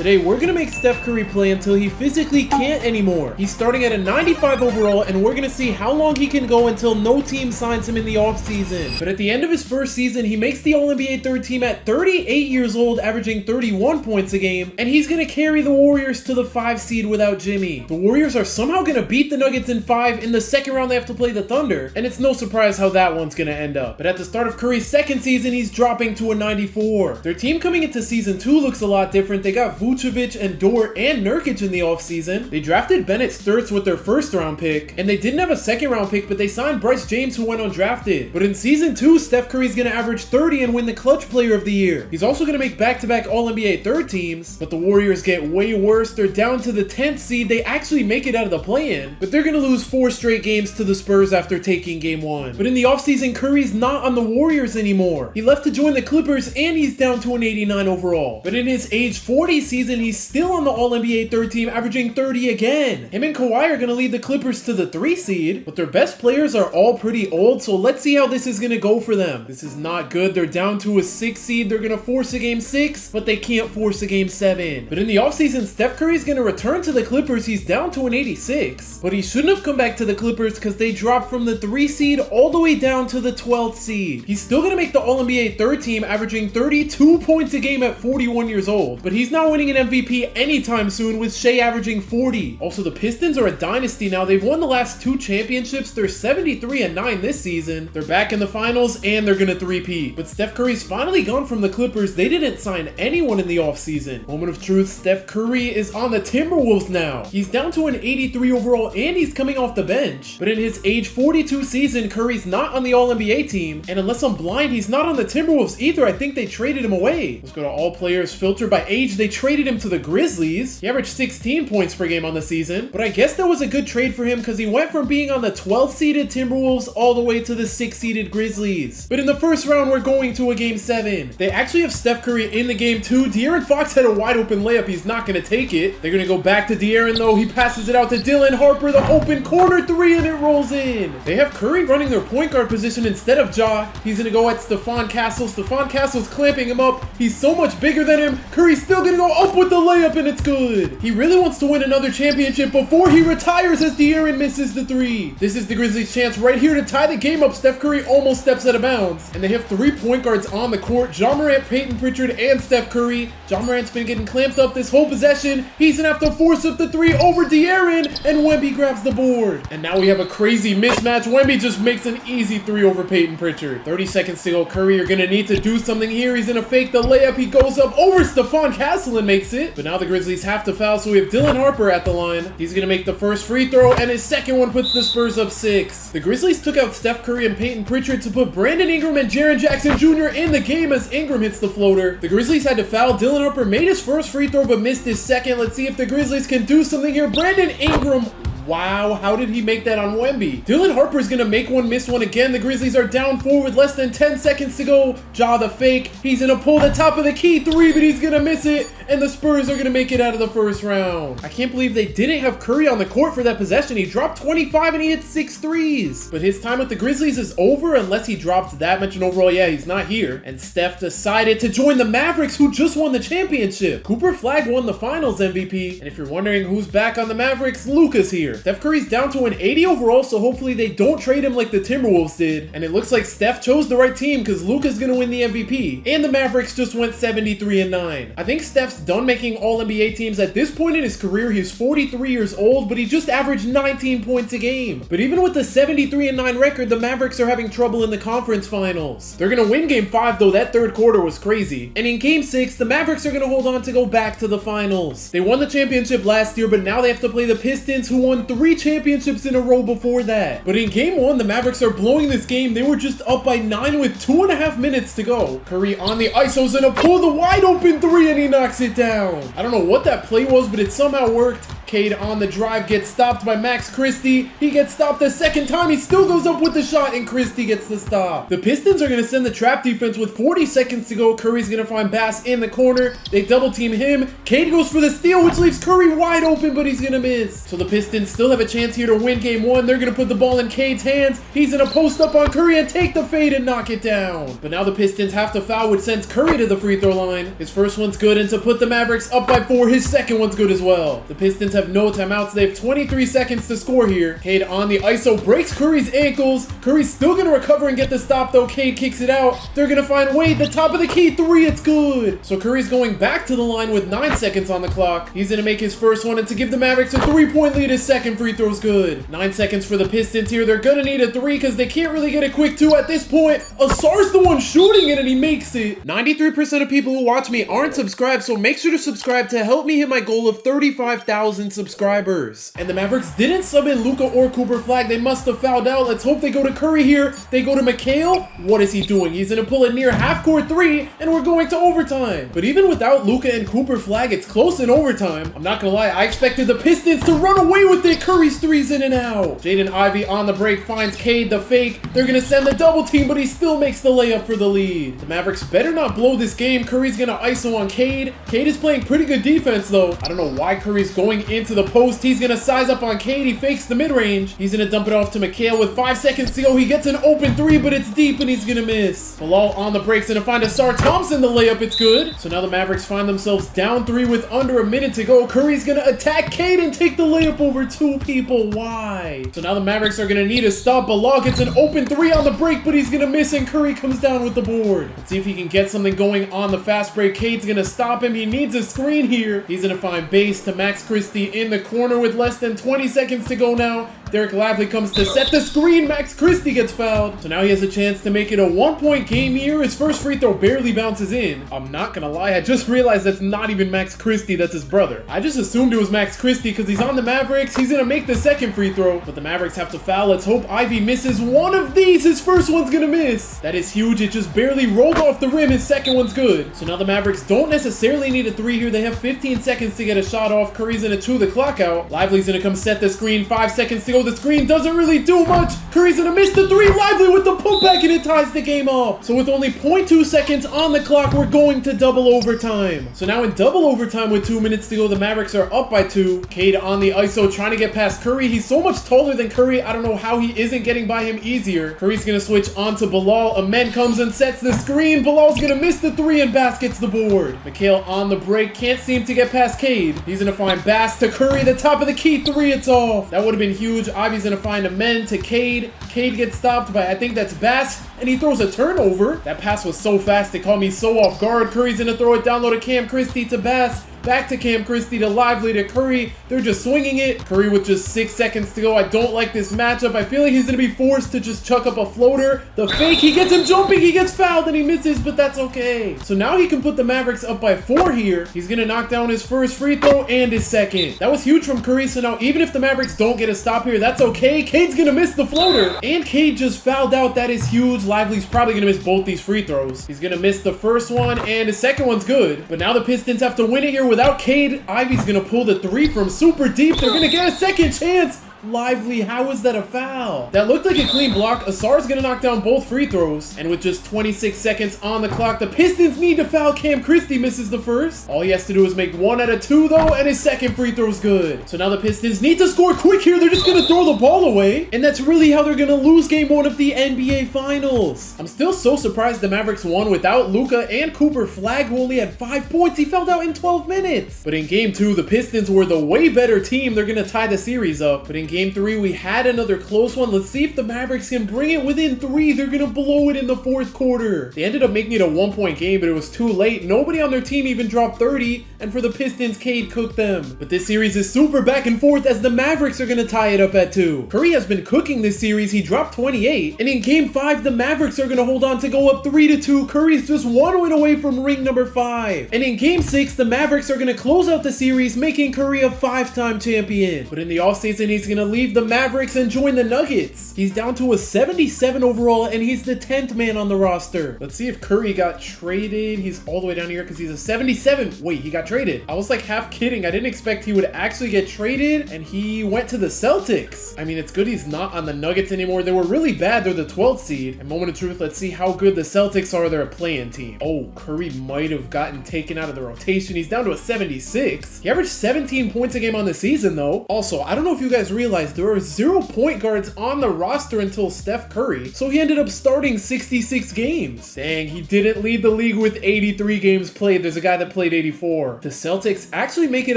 Today, we're gonna make Steph Curry play until he physically can't anymore. He's starting at a 95 overall, and we're gonna see how long he can go until no team signs him in the offseason. But at the end of his first season, he makes the All-NBA third team at 38 years old, averaging 31 points a game, and he's gonna carry the Warriors to the 5 seed without Jimmy. The Warriors are somehow gonna beat the Nuggets in 5. In the second round, they have to play the Thunder, and it's no surprise how that one's gonna end up. But at the start of Curry's second season, he's dropping to a 94. Their team coming into season 2 looks a lot different. They got Vucevic and Dort and Nurkic in the offseason. They drafted Bennett Sturts with their first round pick, and they didn't have a second round pick, but they signed Bryce James, who went undrafted. But in season 2, Steph Curry's gonna average 30 and win the clutch player of the year. He's also gonna make back-to-back All-NBA third teams, but the Warriors get way worse. They're down to the 10th seed. They actually make it out of the play-in, but they're gonna lose 4 straight games to the Spurs after taking game 1. But in the offseason, Curry's not on the Warriors anymore. He left to join the Clippers, and he's down to an 89 overall. But in his age 40 season, he's still on the All-NBA third team, averaging 30 again. Him and Kawhi are gonna lead the Clippers to the 3 seed, but their best players are all pretty old, so let's see how this is gonna go for them. This is not good. They're down to a 6 seed. They're gonna force a game 6, but they can't force a game 7. But in the offseason, Steph Curry's gonna return to the Clippers. He's down to an 86, but he shouldn't have come back to the Clippers because they dropped from the 3 seed all the way down to the 12th seed. He's still gonna make the All-NBA third team, averaging 32 points a game at 41 years old, but he's not winning an MVP anytime soon, with Shea averaging 40. Also, the Pistons are a dynasty now. They've won the last 2 championships. They're 73-9 this season. They're back in the finals, and they're gonna three-peat. But Steph Curry's finally gone from the Clippers. They didn't sign anyone in the offseason. Moment of truth, Steph Curry is on the Timberwolves now. He's down to an 83 overall, and he's coming off the bench. But in his age 42 season, Curry's not on the All-NBA team, and unless I'm blind, he's not on the Timberwolves either. I think they traded him away. Let's go to all players, filter by age. They traded him to the Grizzlies. He averaged 16 points per game on the season, but I guess that was a good trade for him because he went from being on the 12th seeded Timberwolves all the way to the 6th seeded Grizzlies. But in the first round, we're going to a game 7. They actually have Steph Curry in the game 2. De'Aaron Fox had a wide open layup. He's not going to take it. They're going to go back to De'Aaron though. He passes it out to Dylan Harper, the open corner 3, and it rolls in. They have Curry running their point guard position instead of Ja. He's going to go at Stephon Castle. Stephon Castle's clamping him up. He's so much bigger than him. Curry's still going to go up with the layup, and it's good. He really wants to win another championship before he retires as De'Aaron misses the 3. This is the Grizzlies' chance right here to tie the game up. Steph Curry almost steps out of bounds, and they have 3 point guards on the court: Ja Morant, Peyton Pritchard, and Steph Curry. Ja Morant's been getting clamped up this whole possession. He's gonna have to force up the 3 over De'Aaron, and Wemby grabs the board. And now we have a crazy mismatch. Wemby just makes an easy 3 over Peyton Pritchard. 30 seconds to go. Curry, you're gonna need to do something here. He's gonna fake the layup. He goes up over Stephon Castle and makes it. But now the Grizzlies have to foul, so we have Dylan Harper at the line. He's gonna make the first free throw, and his second one puts the Spurs up 6. The Grizzlies took out Steph Curry and Peyton Pritchard to put Brandon Ingram and Jaren Jackson Jr. in the game as Ingram hits the floater. The Grizzlies had to foul. Dylan Harper made his first free throw but missed his second. Let's see if the Grizzlies can do something here. Brandon Ingram. Wow, how did he make that on Wemby? Dylan Harper's gonna make one, miss one again. The Grizzlies are down 4 with less than 10 seconds to go. Ja the fake. He's gonna pull the top of the key 3, but he's gonna miss it. And the Spurs are gonna make it out of the first round. I can't believe they didn't have Curry on the court for that possession. He dropped 25 and he hit 6 threes. But his time with the Grizzlies is over unless he drops that much in overall. Yeah, he's not here. And Steph decided to join the Mavericks, who just won the championship. Cooper Flagg won the finals MVP. And if you're wondering who's back on the Mavericks, Luka's here. Steph Curry's down to an 80 overall, so hopefully they don't trade him like the Timberwolves did. And it looks like Steph chose the right team because Luka's gonna win the MVP. And the Mavericks just went 73-9. I think Steph's done making All-NBA teams at this point in his career. He's 43 years old, but he just averaged 19 points a game. But even with the 73-9 record, the Mavericks are having trouble in the conference finals. They're gonna win game 5 though. That third quarter was crazy. And in game 6, the Mavericks are gonna hold on to go back to the finals. They won the championship last year, but now they have to play the Pistons, who won 3 championships in a row before that. But in game 1, the Mavericks are blowing this game. They were just up by 9 with 2.5 minutes to go. Curry on the ISO's gonna pull the wide open 3, and he knocks it down. I don't know what that play was, but it somehow worked. Cade on the drive gets stopped by Max Christie. He gets stopped a second time. He still goes up with the shot, and Christie gets the stop. The Pistons are going to send the trap defense with 40 seconds to go. Curry's going to find Bass in the corner. They double team him. Cade goes for the steal, which leaves Curry wide open, but he's going to miss. So the Pistons still have a chance here to win game one. They're going to put the ball in Cade's hands. He's going to post up on Curry and take the fade and knock it down. But now the Pistons have to foul, which sends Curry to the free throw line. His first one's good, and to put the Mavericks up by 4, his second one's good as well. The Pistons have no timeouts. They have 23 seconds to score here. Cade on the ISO breaks Curry's ankles. Curry's still going to recover and get the stop, though. Cade kicks it out. They're going to find Wade, the top of the key, 3. It's good. So Curry's going back to the line with 9 seconds on the clock. He's going to make his first one, and to give the Mavericks a 3-point lead, his second free throw's good. 9 seconds for the Pistons here. They're going to need a 3 because they can't really get a quick 2 at this point. Asar's the one shooting it, and he makes it. 93% of people who watch me aren't subscribed, so make sure to subscribe to help me hit my goal of 35,000 subscribers. And the Mavericks didn't sub in Luka or Cooper Flag. They must have fouled out. Let's hope they go to Curry here. They go to McHale. What is he doing? He's going to pull a near half-court 3, and we're going to overtime. But even without Luka and Cooper Flag, it's close in overtime. I'm not going to lie, I expected the Pistons to run away with it. Curry's 3's in and out. Jaden Ivey on the break finds Cade, the fake. They're going to send the double team, but he still makes the layup for the lead. The Mavericks better not blow this game. Curry's going to ISO on Cade. Cade is playing pretty good defense, though. I don't know why Curry's going into the post. He's going to size up on Cade. He fakes the mid-range. He's going to dump it off to McHale with 5 seconds to go. He gets an open 3, but it's deep, and he's going to miss. Bilal on the break's going to find Asar Thompson the layup. It's good. So now the Mavericks find themselves down 3 with under a minute to go. Curry's going to attack Cade and take the layup over 2 people. Why? So now the Mavericks are going to need a stop. Bilal gets an open 3 on the break, but he's going to miss, and Curry comes down with the board. Let's see if he can get something going on the fast break. Cade's going to stop him. He needs a screen here. He's going to find Base to Max Christie in the corner with less than 20 seconds to go now. Derek Lively comes to set the screen. Max Christie gets fouled. So now he has a chance to make it a 1-point game here. His first free throw barely bounces in. I'm not gonna lie, I just realized that's not even Max Christie, that's his brother. I just assumed it was Max Christie because he's on the Mavericks. He's gonna make the second free throw, but the Mavericks have to foul. Let's hope Ivy misses one of these. His first one's gonna miss. That is huge. It just barely rolled off the rim. His second one's good. So now the Mavericks don't necessarily need a 3 here. They have 15 seconds to get a shot off. Curry's gonna chew the clock out. Lively's gonna come set the screen. 5 seconds to go. The screen doesn't really do much. Curry's gonna miss the 3. Lively with the putback, and it ties the game up. So with only 0.2 seconds on the clock, we're going to double overtime. So now in double overtime with 2 minutes to go, the Mavericks are up by 2. Cade on the ISO trying to get past Curry. He's so much taller than Curry. I don't know how he isn't getting by him easier. Curry's gonna switch on to Bilal. Amen comes and sets the screen. Bilal's gonna miss the 3 and Bass gets the board. McHale on the break. Can't seem to get past Cade. He's gonna find Bass to Curry. The top of the key 3. It's off. That would have been huge. Ivy's gonna find Amen to Cade. Cade gets stopped by, I think that's Bass, and he throws a turnover. That pass was so fast, it caught me so off guard. Curry's gonna throw it down low to Cam Christie to Bass. Back to Cam Christie to Lively to Curry. They're just swinging it. Curry with just 6 seconds to go. I don't like this matchup. I feel like he's going to be forced to just chuck up a floater. The fake, he gets him jumping. He gets fouled and he misses, but that's okay. So now he can put the Mavericks up by 4 here. He's going to knock down his first free throw and his second. That was huge from Curry. So now even if the Mavericks don't get a stop here, that's okay. Cade's going to miss the floater. And Cade just fouled out. That is huge. Lively's probably going to miss both these free throws. He's going to miss the first one and his second one's good. But now the Pistons have to win it here without Cade. Ivy's gonna pull the 3 from super deep. They're gonna get a second chance. Lively, how is that a foul? That looked like a clean block. Asar's gonna knock down both free throws. And with just 26 seconds on the clock, the Pistons need to foul. Cam Christie misses the first. All he has to do is make 1 out of 2 though, and his second free throw's good. So now the Pistons need to score quick here. They're just gonna throw the ball away. And that's really how they're gonna lose game 1 of the NBA Finals. I'm still so surprised the Mavericks won without Luka and Cooper Flag, who only had 5 points. He fouled out in 12 minutes. But in game 2, the Pistons were the way better team. They're gonna tie the series up. But in game 3, we had another close one. Let's see if the Mavericks can bring it within 3. They're gonna blow it in the 4th quarter. They ended up making it a 1-point game, but it was too late. Nobody on their team even dropped 30, and for the Pistons, Cade cooked them. But this series is super back and forth as the Mavericks are gonna tie it up at 2. Curry has been cooking this series. He dropped 28, and in game 5, the Mavericks are gonna hold on to go up 3-2. Curry's just 1 win away from ring number 5. And in game 6, the Mavericks are gonna close out the series, making Curry a 5-time champion. But in the offseason, he's gonna gonna leave the Mavericks and join the Nuggets. He's down to a 77 overall, and he's the 10th man on the roster. Let's see if Curry got traded. He's all the way down here because he's a 77. Wait, he got traded. I was like half kidding. I didn't expect he would actually get traded, and he went to the Celtics. I mean, it's good he's not on the Nuggets anymore. They were really bad. They're the 12th seed. And moment of truth, let's see how good the Celtics are. They're a play-in team. Oh, Curry might have gotten taken out of the rotation. He's down to a 76. He averaged 17 points a game on the season, though. Also, I don't know if you guys realize there are 0 point guards on the roster until Steph Curry, so he ended up starting 66 games. Dang, he didn't lead the league with 83 games played. There's a guy that played 84. The Celtics actually make it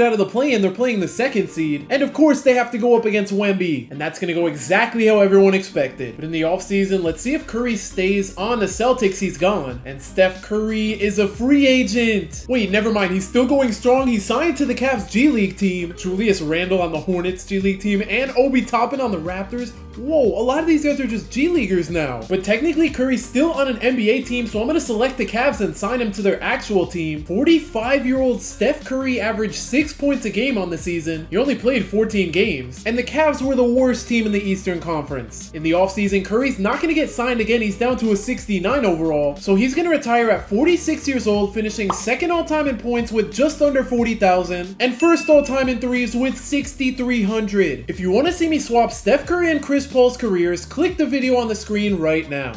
out of the play-in. They're playing the 2nd seed, and of course they have to go up against Wemby, and that's gonna go exactly how everyone expected. But in the offseason, let's see if Curry stays on the Celtics. He's gone, and Steph Curry is a free agent. Wait, never mind. He's still going strong. He signed to the Cavs G League team, Julius Randle on the Hornets G League team, and Obi Toppin on the Raptors. Whoa, a lot of these guys are just G Leaguers now. But technically, Curry's still on an NBA team, so I'm going to select the Cavs and sign him to their actual team. 45-year-old Steph Curry averaged 6 points a game on the season. He only played 14 games. And the Cavs were the worst team in the Eastern Conference. In the offseason, Curry's not going to get signed again. He's down to a 69 overall. So he's going to retire at 46 years old, finishing 2nd all-time in points with just under 40,000, and 1st all-time in threes with 6,300. If you want to see me swap Steph Curry and Chris Paul's careers, click the video on the screen right now.